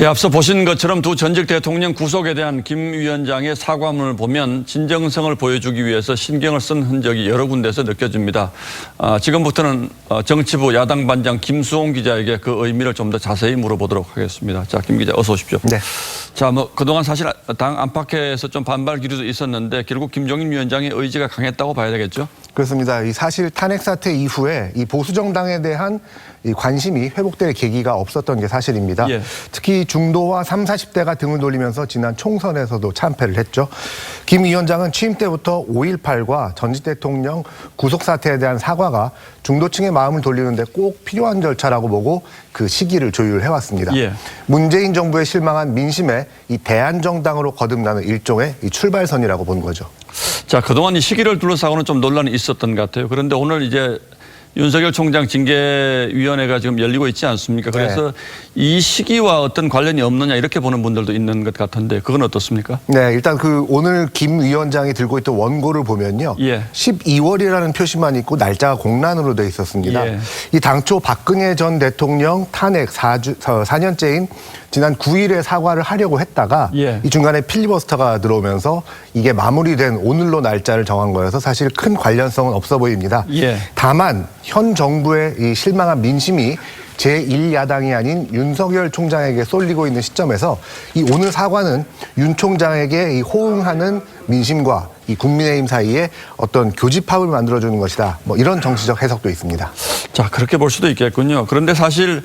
예, 앞서 보신 것처럼 두 전직 대통령 구속에 대한 김 위원장의 사과문을 보면 진정성을 보여주기 위해서 신경을 쓴 흔적이 여러 군데에서 느껴집니다. 지금부터는 정치부 야당 반장 김수홍 기자에게 그 의미를 좀 더 자세히 물어보도록 하겠습니다. 자, 김 기자 어서 오십시오. 네. 자, 그동안 사실 당 안팎에서 좀 반발 기류도 있었는데 결국 김종인 위원장의 의지가 강했다고 봐야 되겠죠? 그렇습니다. 이 사실 탄핵 사태 이후에 이 보수 정당에 대한 이 관심이 회복될 계기가 없었던 게 사실입니다. 예. 특히 중도와 30, 40대가 등을 돌리면서 지난 총선에서도 참패를 했죠. 김 위원장은 취임 때부터 5.18과 전직 대통령 구속 사태에 대한 사과가 중도층의 마음을 돌리는데 꼭 필요한 절차라고 보고 그 시기를 조율해왔습니다. 예. 문재인 정부에 실망한 민심에 이 대안정당으로 거듭나는 일종의 이 출발선이라고 보는 거죠. 자, 그동안 이 시기를 둘러싸고는 좀 논란이 있었던 것 같아요. 그런데 오늘 이제 윤석열 총장 징계위원회가 지금 열리고 있지 않습니까? 그래서 네. 이 시기와 어떤 관련이 없느냐 이렇게 보는 분들도 있는 것 같은데 그건 어떻습니까? 네, 일단 오늘 김 위원장이 들고 있던 원고를 보면요. 예. 12월이라는 표시만 있고 날짜가 공란으로 돼 있었습니다. 예. 이 당초 박근혜 전 대통령 탄핵 4년째인 지난 9일에 사과를 하려고 했다가 예. 이 중간에 필리버스터가 들어오면서 이게 마무리된 오늘로 날짜를 정한 거여서 사실 큰 관련성은 없어 보입니다. 예. 다만 현 정부의 이 실망한 민심이 제1야당이 아닌 윤석열 총장에게 쏠리고 있는 시점에서 이 오늘 사과는 윤 총장에게 이 호응하는 민심과 이 국민의힘 사이에 어떤 교집합을 만들어주는 것이다. 뭐 이런 정치적 해석도 있습니다. 자, 그렇게 볼 수도 있겠군요. 그런데 사실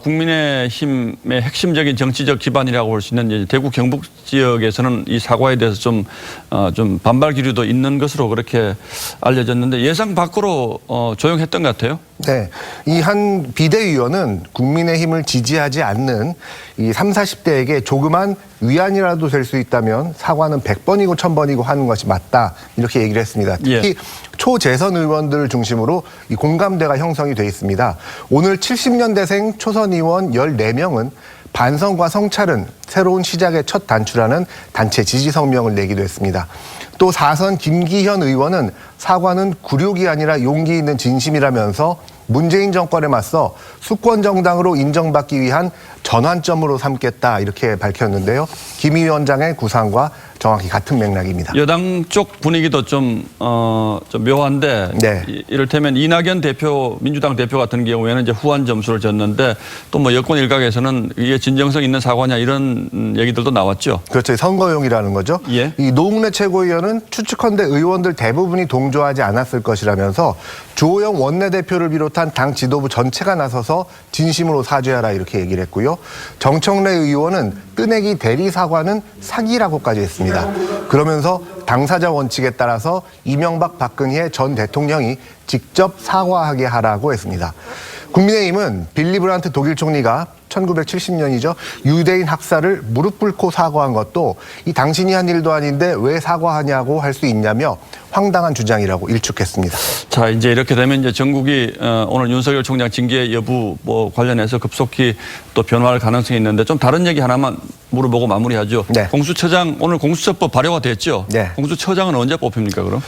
국민의힘의 핵심적인 정치적 기반이라고 볼 수 있는 대구 경북 지역에서는 이 사과에 대해서 좀 반발 기류도 있는 것으로 그렇게 알려졌는데 예상 밖으로 조용했던 것 같아요. 네, 이 한 비대위원은 국민의힘을 지지하지 않는 이 30, 40대에게 조그만 위안이라도 될 수 있다면 사과는 100번이고 1000번이고 하는 것이 맞다 이렇게 얘기를 했습니다. 특히 예. 초재선 의원들을 중심으로 이 공감대가 형성이 돼 있습니다. 오늘 70년대생 초선 의원 14명은 반성과 성찰은 새로운 시작의 첫 단추라는 단체 지지 성명을 내기도 했습니다. 또 4선 김기현 의원은 사과는 굴욕이 아니라 용기 있는 진심이라면서 문재인 정권에 맞서 수권 정당으로 인정받기 위한 전환점으로 삼겠다 이렇게 밝혔는데요. 김 위원장의 구상과 정확히 같은 맥락입니다. 여당 쪽 분위기도 좀 묘한데 네. 이를테면 이낙연 대표, 민주당 대표 같은 경우에는 이제 후한 점수를 줬는데 또 뭐 여권 일각에서는 이게 진정성 있는 사과냐 이런 얘기들도 나왔죠. 그렇죠. 선거용이라는 거죠. 예. 이 노웅래 최고위원은 추측컨대 의원들 대부분이 동조하지 않았을 것이라면서 주호영 원내대표를 비롯한 당 지도부 전체가 나서서 진심으로 사죄하라 이렇게 얘기를 했고요. 정청래 의원은 뜨내기 대리 사과는 사기라고까지 했습니다. 그러면서 당사자 원칙에 따라서 이명박 박근혜 전 대통령이 직접 사과하게 하라고 했습니다. 국민의힘은 빌리 브란트 독일 총리가 1970년이죠. 유대인 학살을 무릎 꿇고 사과한 것도 이 당신이 한 일도 아닌데 왜 사과하냐고 할 수 있냐며 황당한 주장이라고 일축했습니다. 자, 이제 이렇게 되면 이제 전국이 오늘 윤석열 총장 징계 여부 뭐 관련해서 급속히 또 변화할 가능성이 있는데 좀 다른 얘기 하나만 물어보고 마무리하죠. 네. 공수처장 오늘 공수처법 발효가 됐죠. 네. 공수처장은 언제 뽑힙니까 그럼?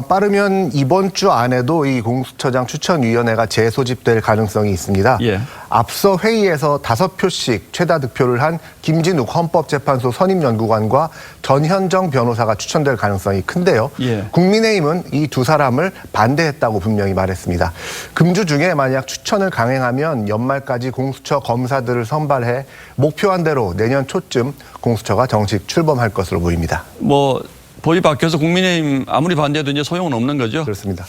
빠르면 이번 주 안에도 이 공수처장 추천위원회가 재소집될 가능성이 있습니다. 예. 앞서 회의에서 5표씩 최다 득표를 한 김진욱 헌법재판소 선임연구관과 전현정 변호사가 추천될 가능성이 큰데요. 예. 국민의힘은 이 두 사람을 반대했다고 분명히 말했습니다. 금주 중에 만약 추천을 강행하면 연말까지 공수처 검사들을 선발해 목표한 대로 내년 초쯤 공수처가 정식 출범할 것으로 보입니다. 뭐 법이 바뀌어서 국민의힘 아무리 반대해도 이제 소용은 없는 거죠. 그렇습니다.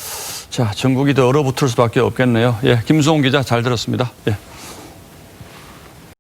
자, 전국이 더 얼어붙을 수밖에 없겠네요. 예, 김수홍 기자 잘 들었습니다. 예.